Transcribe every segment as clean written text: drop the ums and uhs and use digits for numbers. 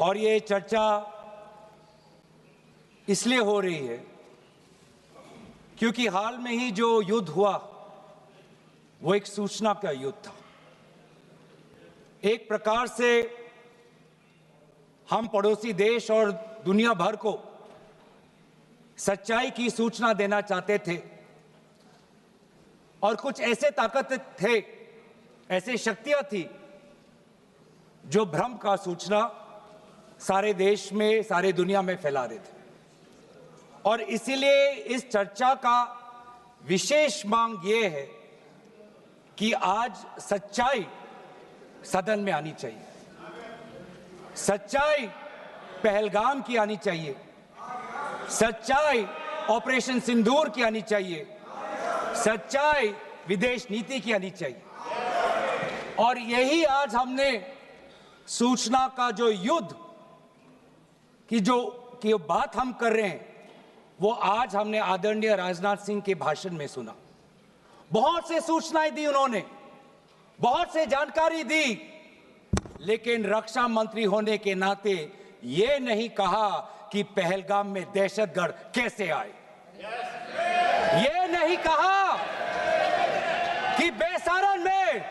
और ये चर्चा इसलिए हो रही है क्योंकि हाल में ही जो युद्ध हुआ वो एक सूचना का युद्ध था। एक प्रकार से हम पड़ोसी देश और दुनिया भर को सच्चाई की सूचना देना चाहते थे और कुछ ऐसे ताकत थे, ऐसे शक्तियां थी जो भ्रम का सूचना सारे देश में, सारे दुनिया में फैला रहे थे। और इसीलिए इस चर्चा का विशेष मांग ये है कि आज सच्चाई सदन में आनी चाहिए, सच्चाई पहलगाम की आनी चाहिए, सच्चाई ऑपरेशन सिंदूर की आनी चाहिए, सच्चाई विदेश नीति की आनी चाहिए। और यही आज हमने सूचना का जो युद्ध की बात हम कर रहे हैं वो आज हमने आदरणीय राजनाथ सिंह के भाषण में सुना। बहुत से सूचनाएं दी उन्होंने, बहुत से जानकारी दी, लेकिन रक्षा मंत्री होने के नाते ये नहीं कहा कि पहलगाम में दहशतगर्द कैसे आए, ये नहीं कहा कि बेसारन में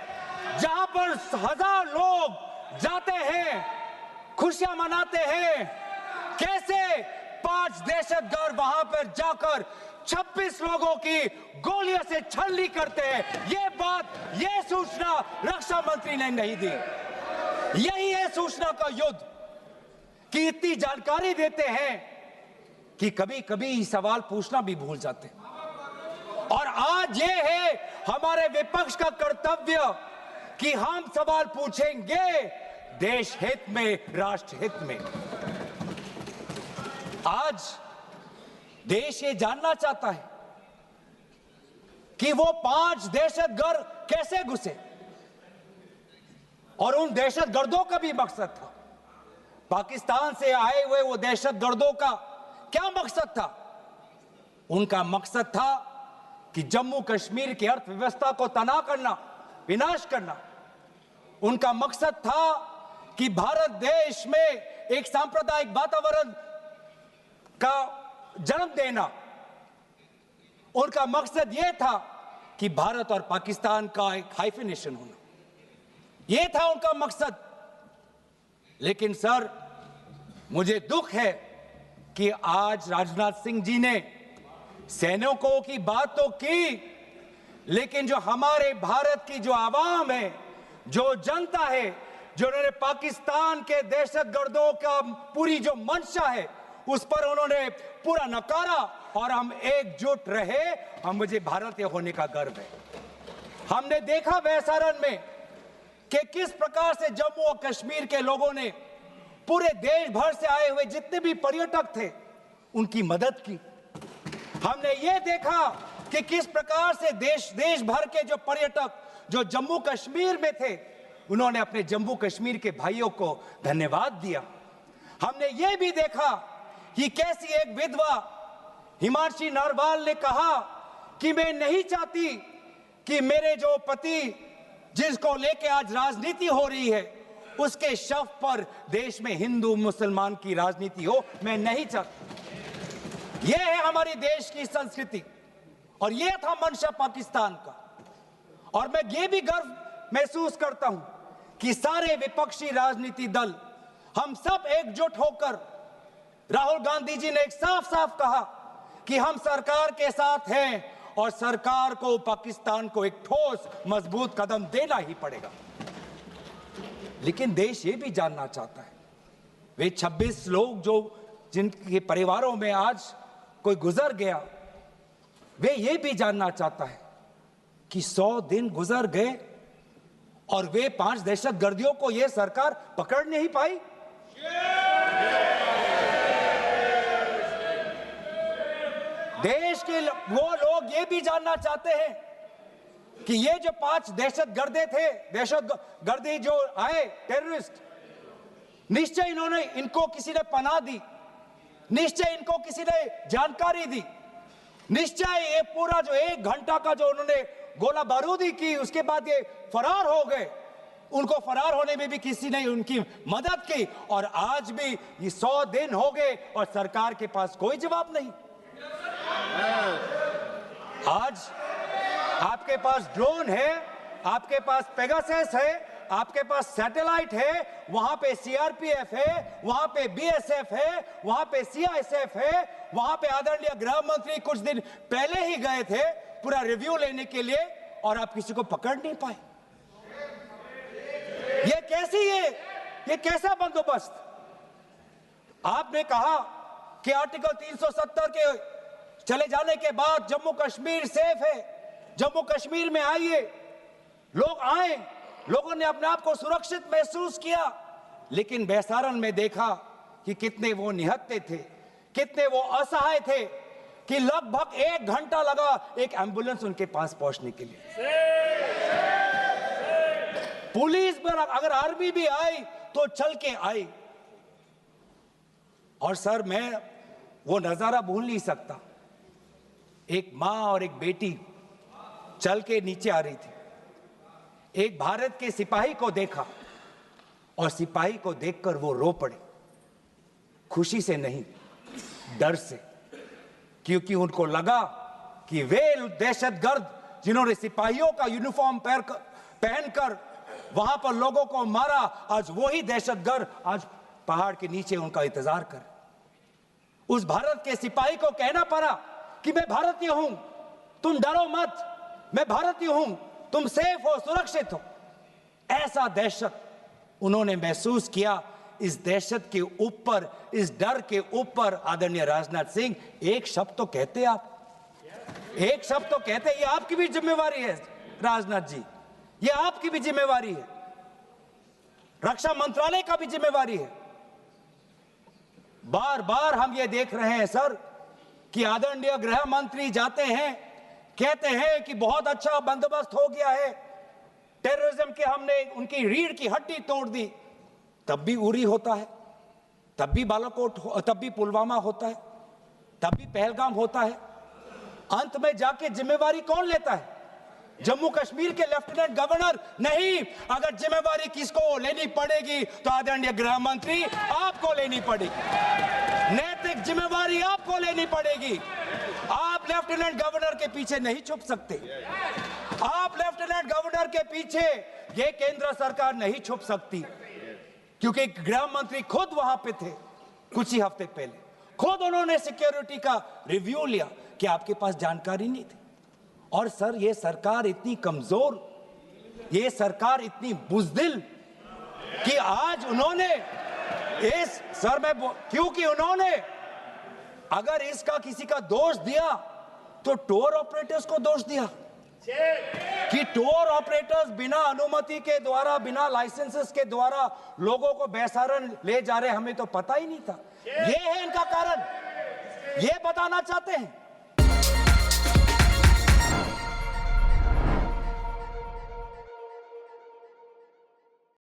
जहां पर 1000 लोग जाते हैं, खुशियां मनाते हैं, कैसे 5 दहशतगर्द वहां पर जाकर 26 लोगों की गोलियों से छलनी करते हैं। ये बात, ये सूचना रक्षा मंत्री ने नहीं दी। यही है सूचना का युद्ध कि इतनी जानकारी देते हैं कि कभी कभी सवाल पूछना भी भूल जाते हैं। और आज ये है हमारे विपक्ष का कर्तव्य कि हम सवाल पूछेंगे देश हित में, राष्ट्र हित में। आज देश ये जानना चाहता है कि वो 5 दहशतगर्द कैसे घुसे और उन दहशतगर्दों का भी मकसद था। पाकिस्तान से आए हुए वो दहशतगर्दों का क्या मकसद था? उनका मकसद था कि जम्मू कश्मीर की अर्थव्यवस्था को तनाव करना, विनाश करना। उनका मकसद था कि भारत देश में एक सांप्रदायिक वातावरण का जन्म देना। उनका मकसद यह था कि भारत और पाकिस्तान का एक हाइफिनेशन होना, यह था उनका मकसद। लेकिन सर, मुझे दुख है कि आज राजनाथ सिंह जी ने सैनिकों की बात तो की, लेकिन जो हमारे भारत की जो आवाम है, जो जनता है, जो उन्होंने पाकिस्तान के दहशतगर्दों का पूरी जो मंशा है उस पर उन्होंने पूरा नकारा और हम एकजुट रहे। हम, मुझे भारतीय होने का गर्व है। हमने देखा बेसारन में कि किस प्रकार से जम्मू और कश्मीर के लोगों ने पूरे देश भर से आए हुए जितने भी पर्यटक थे उनकी मदद की। हमने ये देखा कि किस प्रकार से देश भर के जो पर्यटक जो जम्मू कश्मीर में थे उन्होंने अपने जम्मू कश्मीर के भाइयों को धन्यवाद दिया। हमने ये भी देखा कि कैसी एक विधवा हिमांशी नरवाल ने कहा कि मैं नहीं चाहती कि मेरे जो पति जिसको लेके आज राजनीति हो रही है उसके शव पर देश में हिंदू मुसलमान की राजनीति हो, मैं नहीं चाहती। यह है हमारी देश की संस्कृति और यह था मंशा पाकिस्तान का। और मैं ये भी गर्व महसूस करता हूं कि सारे विपक्षी राजनीति दल, हम सब एकजुट होकर, राहुल गांधी जी ने एक साफ साफ कहा कि हम सरकार के साथ हैं और सरकार को पाकिस्तान को एक ठोस मजबूत कदम देना ही पड़ेगा। लेकिन देश ये भी जानना चाहता है, वे 26 लोग जो जिनके परिवारों में आज कोई गुजर गया, वे ये भी जानना चाहता है कि 100 दिन गुजर गए और वे 5 दहशतगर्दियों को ये सरकार पकड़ नहीं पाई। देश के वो लोग ये भी जानना चाहते हैं कि ये जो 5 दहशतगर्दे थे, दहशतगर्दी जो आए टेररिस्ट, निश्चय इनको किसी ने पनाह दी, निश्चय इनको किसी ने जानकारी दी, निश्चय ये पूरा जो 1 घंटा का जो उन्होंने गोला बारूदी की उसके बाद ये फरार हो गए, उनको फरार होने में भी किसी ने उनकी मदद की, और आज भी ये 100 दिन हो गए और सरकार के पास कोई जवाब नहीं। आज आपके पास ड्रोन है, आपके पास पेगासस है, आपके पास सैटेलाइट है, वहां पे सीआरपीएफ है, वहां पे बीएसएफ है, वहां पे सीआईएसएफ है, वहां पे आदरणीय गृह मंत्री कुछ दिन पहले ही गए थे पूरा रिव्यू लेने के लिए, और आप किसी को पकड़ नहीं पाए। ये कैसा बंदोबस्त? आपने कहा कि आर्टिकल 370 के चले जाने के बाद जम्मू कश्मीर सेफ है, जम्मू कश्मीर में आइए, लोग आए, लोगों ने अपने आप को सुरक्षित महसूस किया, लेकिन बेसारन में देखा कि कितने वो निहत्थे थे, कितने वो असहाय थे कि लगभग 1 घंटा लगा एक एम्बुलेंस उनके पास पहुंचने के लिए। पुलिस पर अगर आर्मी भी आई तो चल के आई। और सर, मैं वो नजारा भूल नहीं सकता, एक मां और एक बेटी चल के नीचे आ रही थी, एक भारत के सिपाही को देखा और सिपाही को देखकर वो रो पड़े, खुशी से नहीं, डर से, क्योंकि उनको लगा कि वे दहशतगर्द जिन्होंने सिपाहियों का यूनिफॉर्म पहनकर वहां पर लोगों को मारा, आज वही दहशतगर्द आज पहाड़ के नीचे उनका इंतजार कर। उस भारत के सिपाही को कहना पड़ा कि मैं भारतीय हूं, तुम डरो मत, मैं भारतीय हूं, तुम सेफ हो, सुरक्षित हो। ऐसा दहशत उन्होंने महसूस किया। इस दहशत के ऊपर, इस डर के ऊपर आदरणीय राजनाथ सिंह एक शब्द तो कहते, आप एक शब्द तो कहते, ये आपकी भी जिम्मेवारी है राजनाथ जी, ये आपकी भी जिम्मेवारी है, रक्षा मंत्रालय का भी जिम्मेवारी है। बार बार हम ये देख रहे हैं सर कि आदरणीय गृह मंत्री जाते हैं, कहते हैं कि बहुत अच्छा बंदोबस्त हो गया है, टेररिज्म के हमने उनकी रीढ़ की हड्डी तोड़ दी, तब भी उरी होता है, तब भी बालाकोट, तब भी पुलवामा होता है, तब भी पहलगाम होता है। अंत में जाके जिम्मेवारी कौन लेता है? जम्मू कश्मीर के लेफ्टिनेंट गवर्नर नहीं। अगर जिम्मेवारी किसको लेनी पड़ेगी तो आदरणीय गृह मंत्री आपको लेनी पड़ेगी, नैतिक जिम्मेवारी आपको लेनी पड़ेगी। आप लेफ्टिनेंट गवर्नर के पीछे नहीं छुप सकते, आप लेफ्टिनेंट गवर्नर के पीछे ये केंद्र सरकार नहीं छुप सकती, क्योंकि गृह मंत्री खुद वहां पे थे कुछ ही हफ्ते पहले, खुद उन्होंने सिक्योरिटी का रिव्यू लिया कि आपके पास जानकारी नहीं थी। और सर, ये सरकार इतनी कमजोर, ये सरकार इतनी बुज़दिल कि आज उन्होंने इस सर में, क्योंकि उन्होंने अगर इसका किसी का दोष दिया तो टूर ऑपरेटर्स को दोष दिया कि टूर ऑपरेटर्स बिना अनुमति के द्वारा, बिना लाइसेंसेस के द्वारा लोगों को बेसहारा ले जा रहे, हमें तो पता ही नहीं था। ये है इनका कारण, ये बताना चाहते हैं।